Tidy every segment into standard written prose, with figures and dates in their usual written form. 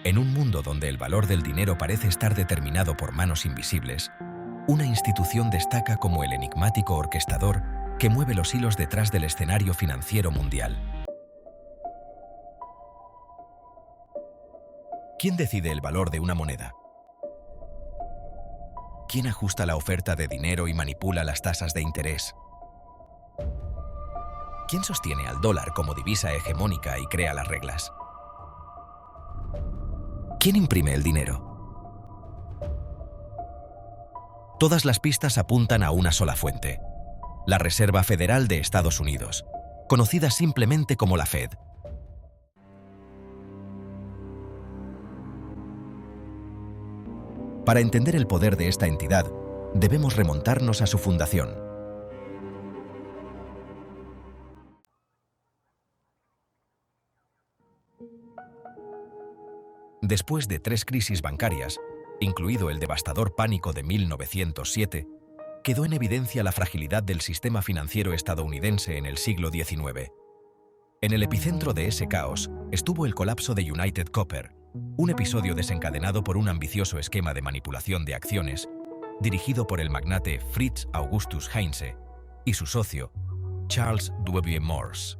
En un mundo donde el valor del dinero parece estar determinado por manos invisibles, una institución destaca como el enigmático orquestador que mueve los hilos detrás del escenario financiero mundial. ¿Quién decide el valor de una moneda? ¿Quién ajusta la oferta de dinero y manipula las tasas de interés? ¿Quién sostiene al dólar como divisa hegemónica y crea las reglas? ¿Quién imprime el dinero? Todas las pistas apuntan a una sola fuente: la Reserva Federal de Estados Unidos, conocida simplemente como la Fed. Para entender el poder de esta entidad, debemos remontarnos a su fundación. Después de 3 crisis bancarias, incluido el devastador pánico de 1907, quedó en evidencia la fragilidad del sistema financiero estadounidense en el siglo XIX. En el epicentro de ese caos estuvo el colapso de United Copper, un episodio desencadenado por un ambicioso esquema de manipulación de acciones dirigido por el magnate Fritz Augustus Heinze y su socio, Charles W. Morse.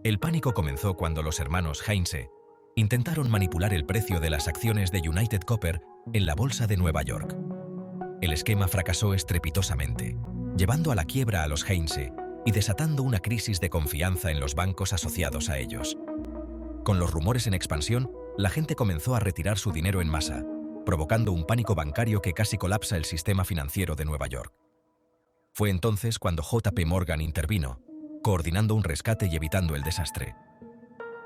El pánico comenzó cuando los hermanos Heinze intentaron manipular el precio de las acciones de United Copper en la bolsa de Nueva York. El esquema fracasó estrepitosamente, llevando a la quiebra a los Heinze y desatando una crisis de confianza en los bancos asociados a ellos. Con los rumores en expansión, la gente comenzó a retirar su dinero en masa, provocando un pánico bancario que casi colapsa el sistema financiero de Nueva York. Fue entonces cuando JP Morgan intervino, coordinando un rescate y evitando el desastre.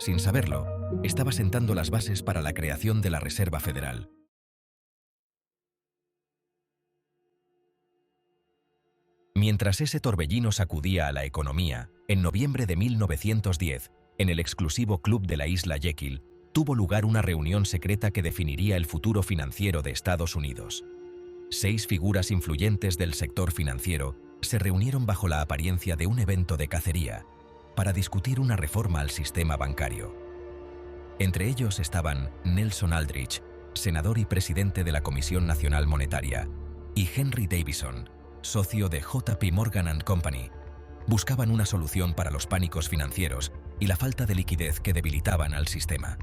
Sin saberlo, estaba sentando las bases para la creación de la Reserva Federal. Mientras ese torbellino sacudía a la economía, en noviembre de 1910, en el exclusivo club de la isla Jekyll, tuvo lugar una reunión secreta que definiría el futuro financiero de Estados Unidos. 6 figuras influyentes del sector financiero se reunieron bajo la apariencia de un evento de cacería para discutir una reforma al sistema bancario. Entre ellos estaban Nelson Aldrich, senador y presidente de la Comisión Nacional Monetaria, y Henry Davison, socio de JP Morgan & Company. Buscaban una solución para los pánicos financieros y la falta de liquidez que debilitaban al sistema.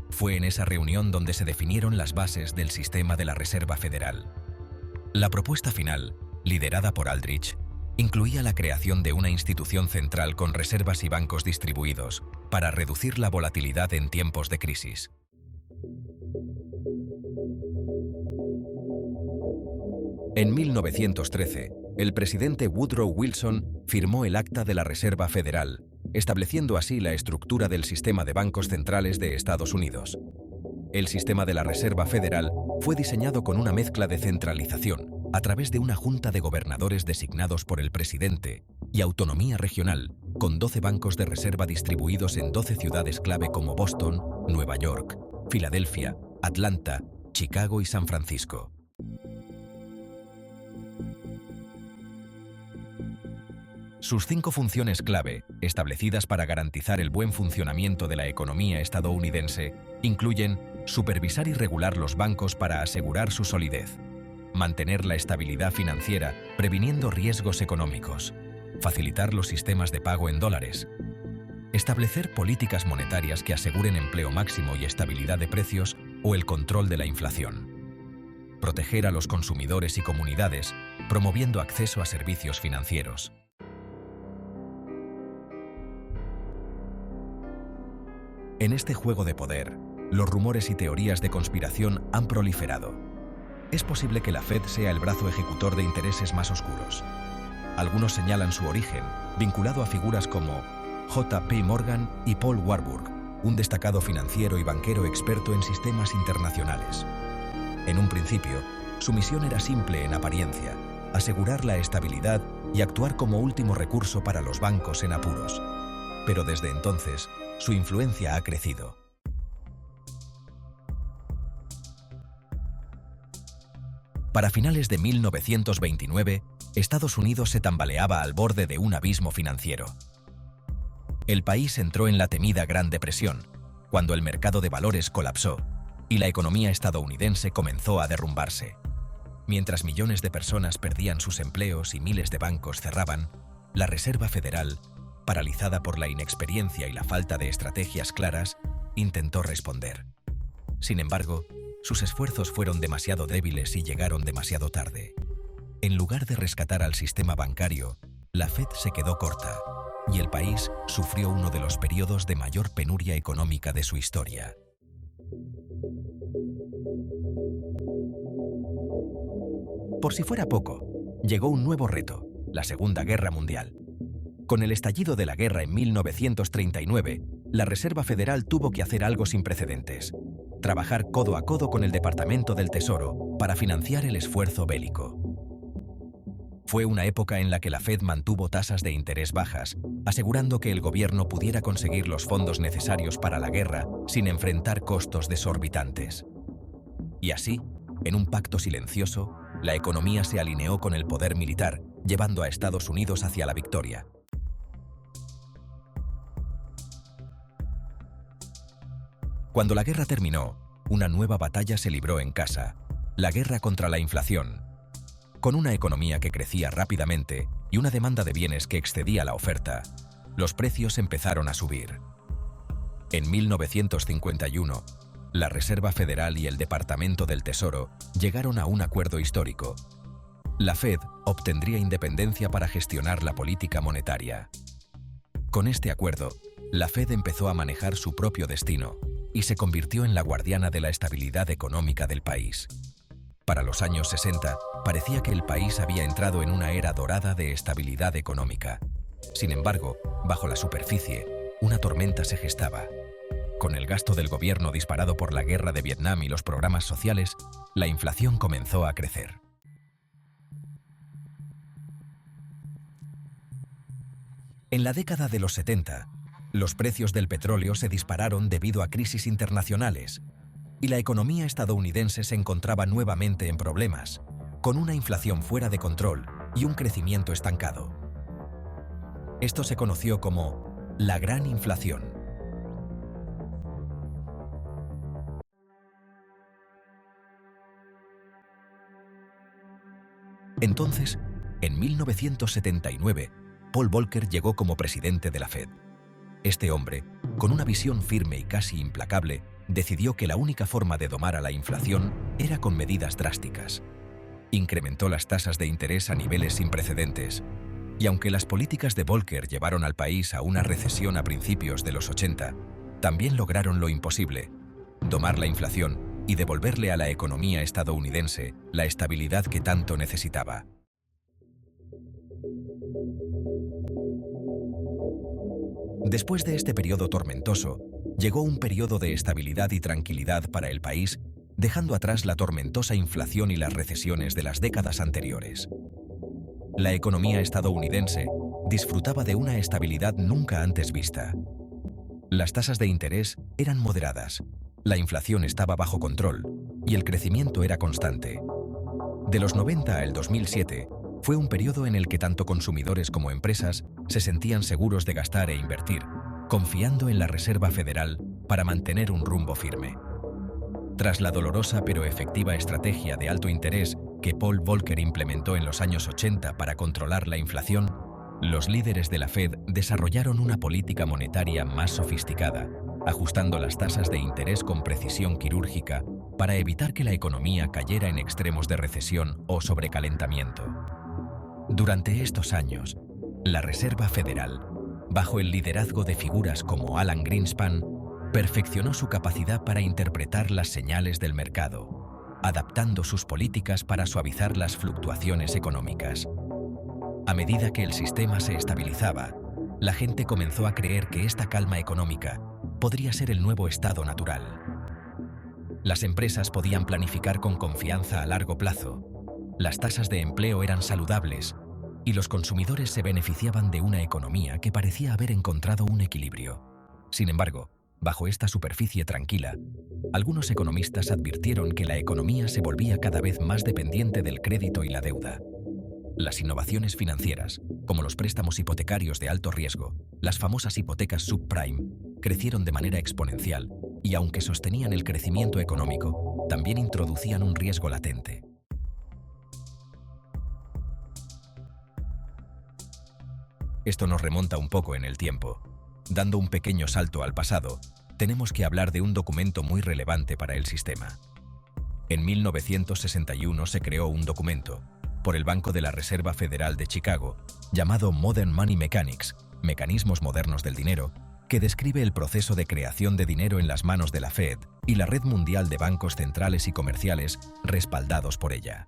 Fue en esa reunión donde se definieron las bases del sistema de la Reserva Federal. La propuesta final, liderada por Aldrich, incluía la creación de una institución central con reservas y bancos distribuidos para reducir la volatilidad en tiempos de crisis. En 1913, el presidente Woodrow Wilson firmó el Acta de la Reserva Federal, estableciendo así la estructura del sistema de bancos centrales de Estados Unidos. El sistema de la Reserva Federal fue diseñado con una mezcla de centralización, a través de una junta de gobernadores designados por el presidente, y autonomía regional, con 12 bancos de reserva distribuidos en 12 ciudades clave como Boston, Nueva York, Filadelfia, Atlanta, Chicago y San Francisco. Sus 5 funciones clave, establecidas para garantizar el buen funcionamiento de la economía estadounidense, incluyen supervisar y regular los bancos para asegurar su solidez, mantener la estabilidad financiera previniendo riesgos económicos, facilitar los sistemas de pago en dólares, establecer políticas monetarias que aseguren empleo máximo y estabilidad de precios o el control de la inflación, proteger a los consumidores y comunidades, promoviendo acceso a servicios financieros. En este juego de poder, los rumores y teorías de conspiración han proliferado. Es posible que la Fed sea el brazo ejecutor de intereses más oscuros. Algunos señalan su origen, vinculado a figuras como JP Morgan y Paul Warburg, un destacado financiero y banquero experto en sistemas internacionales. En un principio, su misión era simple en apariencia: asegurar la estabilidad y actuar como último recurso para los bancos en apuros. Pero desde entonces, su influencia ha crecido. Para finales de 1929, Estados Unidos se tambaleaba al borde de un abismo financiero. El país entró en la temida Gran Depresión, cuando el mercado de valores colapsó y la economía estadounidense comenzó a derrumbarse. Mientras millones de personas perdían sus empleos y miles de bancos cerraban, la Reserva Federal, paralizada por la inexperiencia y la falta de estrategias claras, intentó responder. Sin embargo, sus esfuerzos fueron demasiado débiles y llegaron demasiado tarde. En lugar de rescatar al sistema bancario, la Fed se quedó corta y el país sufrió uno de los periodos de mayor penuria económica de su historia. Por si fuera poco, llegó un nuevo reto, la Segunda Guerra Mundial. Con el estallido de la guerra en 1939, la Reserva Federal tuvo que hacer algo sin precedentes: trabajar codo a codo con el Departamento del Tesoro para financiar el esfuerzo bélico. Fue una época en la que la Fed mantuvo tasas de interés bajas, asegurando que el gobierno pudiera conseguir los fondos necesarios para la guerra sin enfrentar costos desorbitantes. Y así, en un pacto silencioso, la economía se alineó con el poder militar, llevando a Estados Unidos hacia la victoria. Cuando la guerra terminó, una nueva batalla se libró en casa: la guerra contra la inflación. Con una economía que crecía rápidamente y una demanda de bienes que excedía la oferta, los precios empezaron a subir. En 1951, la Reserva Federal y el Departamento del Tesoro llegaron a un acuerdo histórico. La Fed obtendría independencia para gestionar la política monetaria. Con este acuerdo, la Fed empezó a manejar su propio destino y se convirtió en la guardiana de la estabilidad económica del país. Para los años 60, parecía que el país había entrado en una era dorada de estabilidad económica. Sin embargo, bajo la superficie, una tormenta se gestaba. Con el gasto del gobierno disparado por la guerra de Vietnam y los programas sociales, la inflación comenzó a crecer. En la década de los 70, los precios del petróleo se dispararon debido a crisis internacionales, y la economía estadounidense se encontraba nuevamente en problemas, con una inflación fuera de control y un crecimiento estancado. Esto se conoció como la Gran Inflación. Entonces, en 1979, Paul Volcker llegó como presidente de la Fed. Este hombre, con una visión firme y casi implacable, decidió que la única forma de domar a la inflación era con medidas drásticas. Incrementó las tasas de interés a niveles sin precedentes, y aunque las políticas de Volcker llevaron al país a una recesión a principios de los 80, también lograron lo imposible: domar la inflación y devolverle a la economía estadounidense la estabilidad que tanto necesitaba. Después de este periodo tormentoso, llegó un periodo de estabilidad y tranquilidad para el país, dejando atrás la tormentosa inflación y las recesiones de las décadas anteriores. La economía estadounidense disfrutaba de una estabilidad nunca antes vista. Las tasas de interés eran moderadas, la inflación estaba bajo control y el crecimiento era constante. De los 90 al 2007, fue un periodo en el que tanto consumidores como empresas se sentían seguros de gastar e invertir, confiando en la Reserva Federal para mantener un rumbo firme. Tras la dolorosa pero efectiva estrategia de alto interés que Paul Volcker implementó en los años 80 para controlar la inflación, los líderes de la Fed desarrollaron una política monetaria más sofisticada, ajustando las tasas de interés con precisión quirúrgica para evitar que la economía cayera en extremos de recesión o sobrecalentamiento. Durante estos años, la Reserva Federal, bajo el liderazgo de figuras como Alan Greenspan, perfeccionó su capacidad para interpretar las señales del mercado, adaptando sus políticas para suavizar las fluctuaciones económicas. A medida que el sistema se estabilizaba, la gente comenzó a creer que esta calma económica podría ser el nuevo estado natural. Las empresas podían planificar con confianza a largo plazo, las tasas de empleo eran saludables y los consumidores se beneficiaban de una economía que parecía haber encontrado un equilibrio. Sin embargo, bajo esta superficie tranquila, algunos economistas advirtieron que la economía se volvía cada vez más dependiente del crédito y la deuda. Las innovaciones financieras, como los préstamos hipotecarios de alto riesgo, las famosas hipotecas subprime, crecieron de manera exponencial Y aunque sostenían el crecimiento económico, también introducían un riesgo latente. Esto nos remonta un poco en el tiempo. Dando un pequeño salto al pasado, tenemos que hablar de un documento muy relevante para el sistema. En 1961 se creó un documento, por el Banco de la Reserva Federal de Chicago, llamado Modern Money Mechanics, Mecanismos Modernos del Dinero, que describe el proceso de creación de dinero en las manos de la Fed y la red mundial de bancos centrales y comerciales respaldados por ella.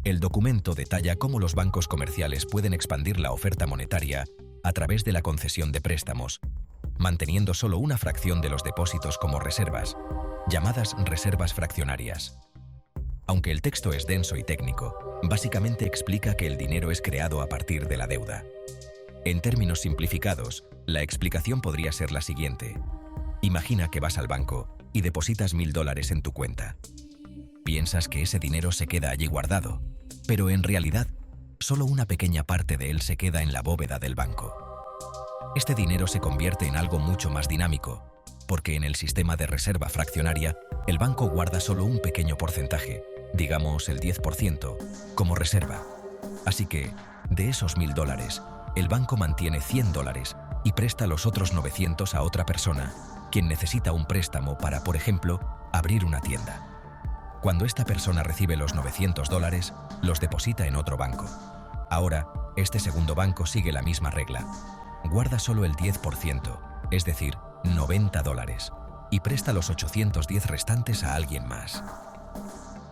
El documento detalla cómo los bancos comerciales pueden expandir la oferta monetaria a través de la concesión de préstamos, manteniendo solo una fracción de los depósitos como reservas, llamadas reservas fraccionarias. Aunque el texto es denso y técnico, básicamente explica que el dinero es creado a partir de la deuda. En términos simplificados, la explicación podría ser la siguiente. Imagina que vas al banco y depositas $1000 en tu cuenta. Piensas que ese dinero se queda allí guardado, pero en realidad, solo una pequeña parte de él se queda en la bóveda del banco. Este dinero se convierte en algo mucho más dinámico, porque en el sistema de reserva fraccionaria, el banco guarda solo un pequeño porcentaje, digamos el 10%, como reserva. Así que, de esos $1000, el banco mantiene $100 y presta los otros 900 a otra persona, quien necesita un préstamo para, por ejemplo, abrir una tienda. Cuando esta persona recibe los $900, los deposita en otro banco. Ahora, este segundo banco sigue la misma regla. Guarda solo el 10%, es decir, $90, y presta los 810 restantes a alguien más.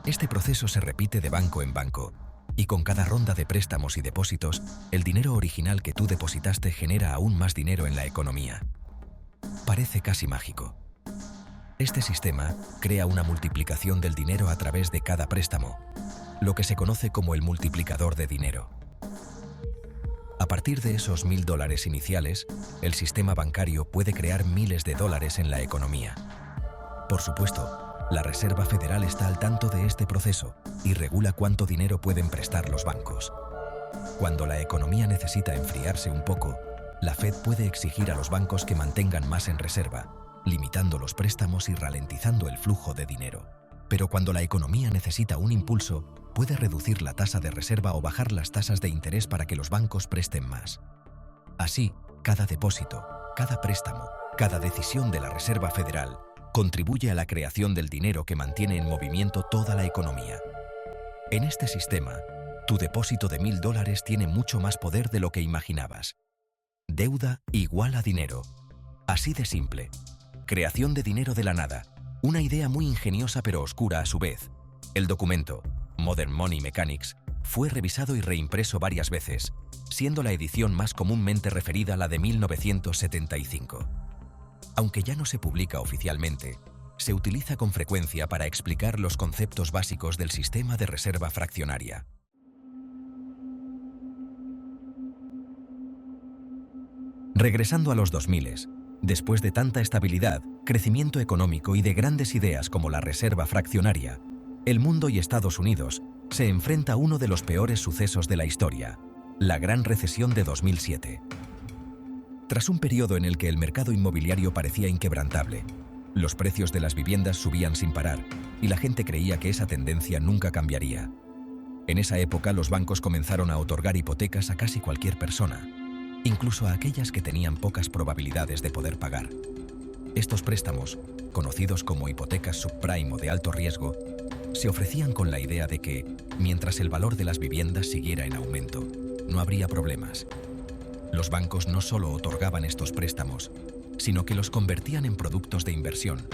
Este proceso se repite de banco en banco, y con cada ronda de préstamos y depósitos, el dinero original que tú depositaste genera aún más dinero en la economía. Parece casi mágico. Este sistema crea una multiplicación del dinero a través de cada préstamo, lo que se conoce como el multiplicador de dinero. A partir de esos $1000 iniciales, el sistema bancario puede crear miles de dólares en la economía. Por supuesto, la Reserva Federal está al tanto de este proceso y regula cuánto dinero pueden prestar los bancos. Cuando la economía necesita enfriarse un poco, la Fed puede exigir a los bancos que mantengan más en reserva, limitando los préstamos y ralentizando el flujo de dinero. Pero cuando la economía necesita un impulso, puede reducir la tasa de reserva o bajar las tasas de interés para que los bancos presten más. Así, cada depósito, cada préstamo, cada decisión de la Reserva Federal contribuye a la creación del dinero que mantiene en movimiento toda la economía. En este sistema, tu depósito de $1000 tiene mucho más poder de lo que imaginabas. Deuda igual a dinero. Así de simple. Creación de dinero de la nada. Una idea muy ingeniosa pero oscura a su vez. El documento, Modern Money Mechanics, fue revisado y reimpreso varias veces, siendo la edición más comúnmente referida la de 1975. Aunque ya no se publica oficialmente, se utiliza con frecuencia para explicar los conceptos básicos del sistema de reserva fraccionaria. Regresando a los 2000, después de tanta estabilidad, crecimiento económico y de grandes ideas como la reserva fraccionaria, el mundo y Estados Unidos se enfrenta a uno de los peores sucesos de la historia, la Gran Recesión de 2007. Tras un periodo en el que el mercado inmobiliario parecía inquebrantable, los precios de las viviendas subían sin parar y la gente creía que esa tendencia nunca cambiaría. En esa época los bancos comenzaron a otorgar hipotecas a casi cualquier persona, incluso a aquellas que tenían pocas probabilidades de poder pagar. Estos préstamos, conocidos como hipotecas subprime o de alto riesgo, se ofrecían con la idea de que, mientras el valor de las viviendas siguiera en aumento, no habría problemas. Los bancos no solo otorgaban estos préstamos, sino que los convertían en productos de inversión,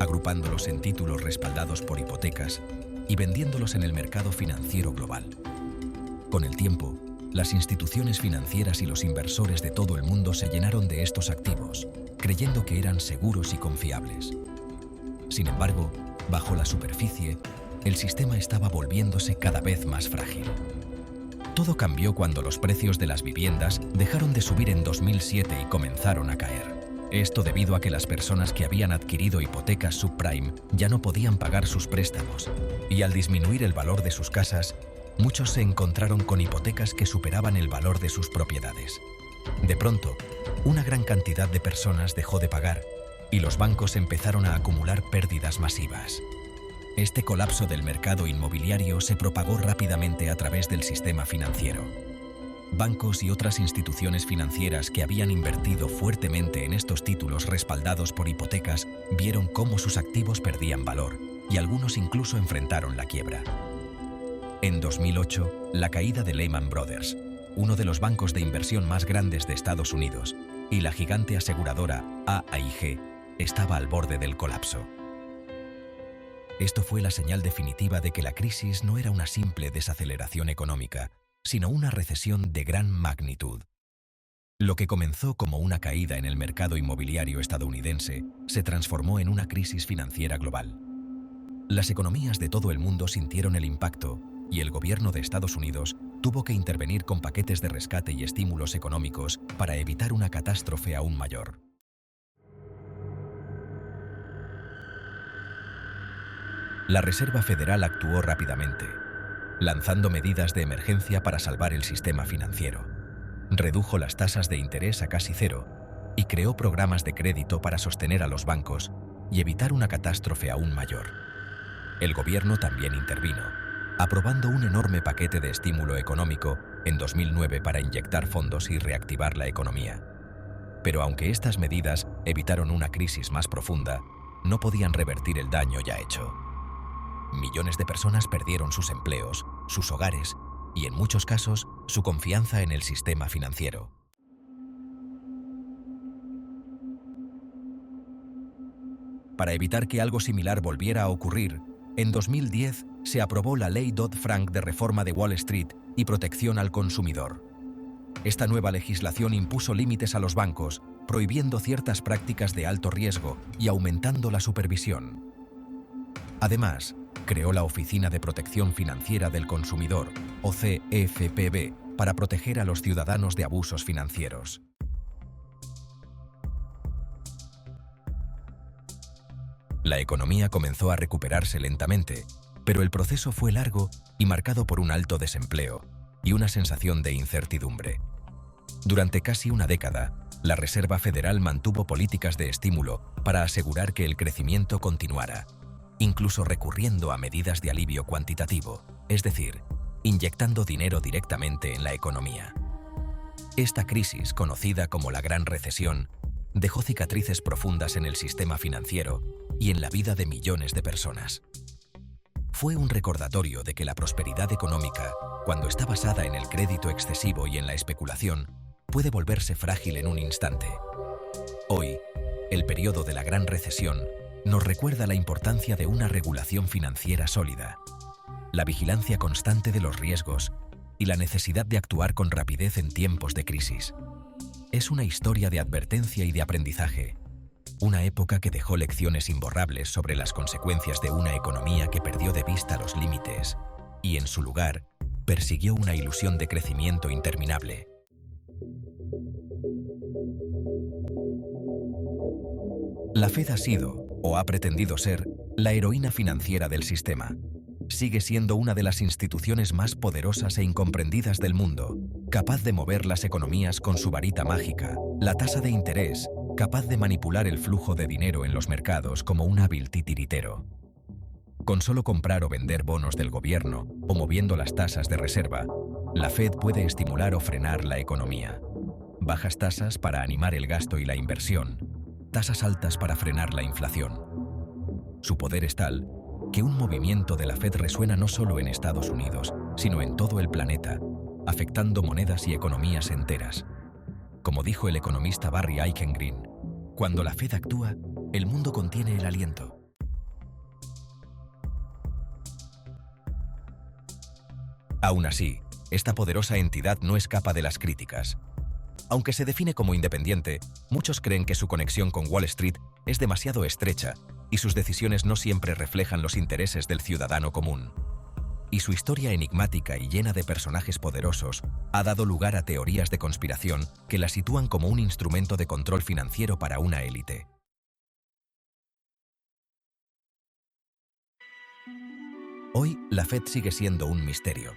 agrupándolos en títulos respaldados por hipotecas y vendiéndolos en el mercado financiero global. Con el tiempo, las instituciones financieras y los inversores de todo el mundo se llenaron de estos activos, creyendo que eran seguros y confiables. Sin embargo, bajo la superficie, el sistema estaba volviéndose cada vez más frágil. Todo cambió cuando los precios de las viviendas dejaron de subir en 2007 y comenzaron a caer. Esto debido a que las personas que habían adquirido hipotecas subprime ya no podían pagar sus préstamos, y al disminuir el valor de sus casas, muchos se encontraron con hipotecas que superaban el valor de sus propiedades. De pronto, una gran cantidad de personas dejó de pagar, y los bancos empezaron a acumular pérdidas masivas. Este colapso del mercado inmobiliario se propagó rápidamente a través del sistema financiero. Bancos y otras instituciones financieras que habían invertido fuertemente en estos títulos respaldados por hipotecas vieron cómo sus activos perdían valor y algunos incluso enfrentaron la quiebra. En 2008, la caída de Lehman Brothers, uno de los bancos de inversión más grandes de Estados Unidos, y la gigante aseguradora AIG estaba al borde del colapso. Esto fue la señal definitiva de que la crisis no era una simple desaceleración económica, sino una recesión de gran magnitud. Lo que comenzó como una caída en el mercado inmobiliario estadounidense se transformó en una crisis financiera global. Las economías de todo el mundo sintieron el impacto y el gobierno de Estados Unidos tuvo que intervenir con paquetes de rescate y estímulos económicos para evitar una catástrofe aún mayor. La Reserva Federal actuó rápidamente, lanzando medidas de emergencia para salvar el sistema financiero. Redujo las tasas de interés a casi cero y creó programas de crédito para sostener a los bancos y evitar una catástrofe aún mayor. El gobierno también intervino, aprobando un enorme paquete de estímulo económico en 2009 para inyectar fondos y reactivar la economía. Pero aunque estas medidas evitaron una crisis más profunda, no podían revertir el daño ya hecho. Millones de personas perdieron sus empleos, sus hogares y, en muchos casos, su confianza en el sistema financiero. Para evitar que algo similar volviera a ocurrir, en 2010 se aprobó la Ley Dodd-Frank de reforma de Wall Street y protección al consumidor. Esta nueva legislación impuso límites a los bancos, prohibiendo ciertas prácticas de alto riesgo y aumentando la supervisión. Además, creó la Oficina de Protección Financiera del Consumidor, o CFPB, para proteger a los ciudadanos de abusos financieros. La economía comenzó a recuperarse lentamente, pero el proceso fue largo y marcado por un alto desempleo y una sensación de incertidumbre. Durante casi una década, la Reserva Federal mantuvo políticas de estímulo para asegurar que el crecimiento continuara, incluso recurriendo a medidas de alivio cuantitativo, es decir, inyectando dinero directamente en la economía. Esta crisis, conocida como la Gran Recesión, dejó cicatrices profundas en el sistema financiero y en la vida de millones de personas. Fue un recordatorio de que la prosperidad económica, cuando está basada en el crédito excesivo y en la especulación, puede volverse frágil en un instante. Hoy, el periodo de la Gran Recesión nos recuerda la importancia de una regulación financiera sólida, la vigilancia constante de los riesgos y la necesidad de actuar con rapidez en tiempos de crisis. Es una historia de advertencia y de aprendizaje, una época que dejó lecciones imborrables sobre las consecuencias de una economía que perdió de vista los límites y, en su lugar, persiguió una ilusión de crecimiento interminable. La Fed ha sido, o ha pretendido ser, la heroína financiera del sistema. Sigue siendo una de las instituciones más poderosas e incomprendidas del mundo, capaz de mover las economías con su varita mágica, la tasa de interés, capaz de manipular el flujo de dinero en los mercados como un hábil titiritero. Con solo comprar o vender bonos del gobierno o moviendo las tasas de reserva, la Fed puede estimular o frenar la economía. Bajas tasas para animar el gasto y la inversión, tasas altas para frenar la inflación. Su poder es tal que un movimiento de la Fed resuena no solo en Estados Unidos, sino en todo el planeta, afectando monedas y economías enteras. Como dijo el economista Barry Eichengreen, cuando la Fed actúa, el mundo contiene el aliento. Aún así, esta poderosa entidad no escapa de las críticas. Aunque se define como independiente, muchos creen que su conexión con Wall Street es demasiado estrecha y sus decisiones no siempre reflejan los intereses del ciudadano común. Y su historia enigmática y llena de personajes poderosos ha dado lugar a teorías de conspiración que la sitúan como un instrumento de control financiero para una élite. Hoy, la Fed sigue siendo un misterio.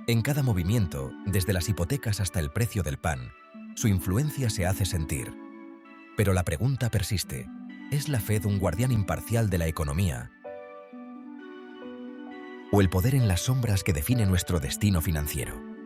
En cada movimiento, desde las hipotecas hasta el precio del pan, su influencia se hace sentir. Pero la pregunta persiste: ¿Es la Fed un guardián imparcial de la economía? ¿O el poder en las sombras que define nuestro destino financiero?